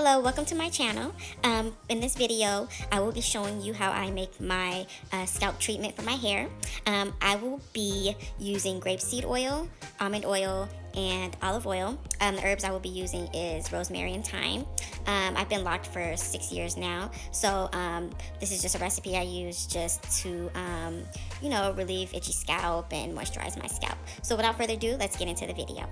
Hello, welcome to my channel. In this video, I will be showing you how I make my scalp treatment for my hair. I will be using grapeseed oil, almond oil, and olive oil. The herbs I will be using is rosemary and thyme. I've been locked for 6 years now, so this is just a recipe I use just to, relieve itchy scalp and moisturize my scalp. So without further ado, let's get into the video.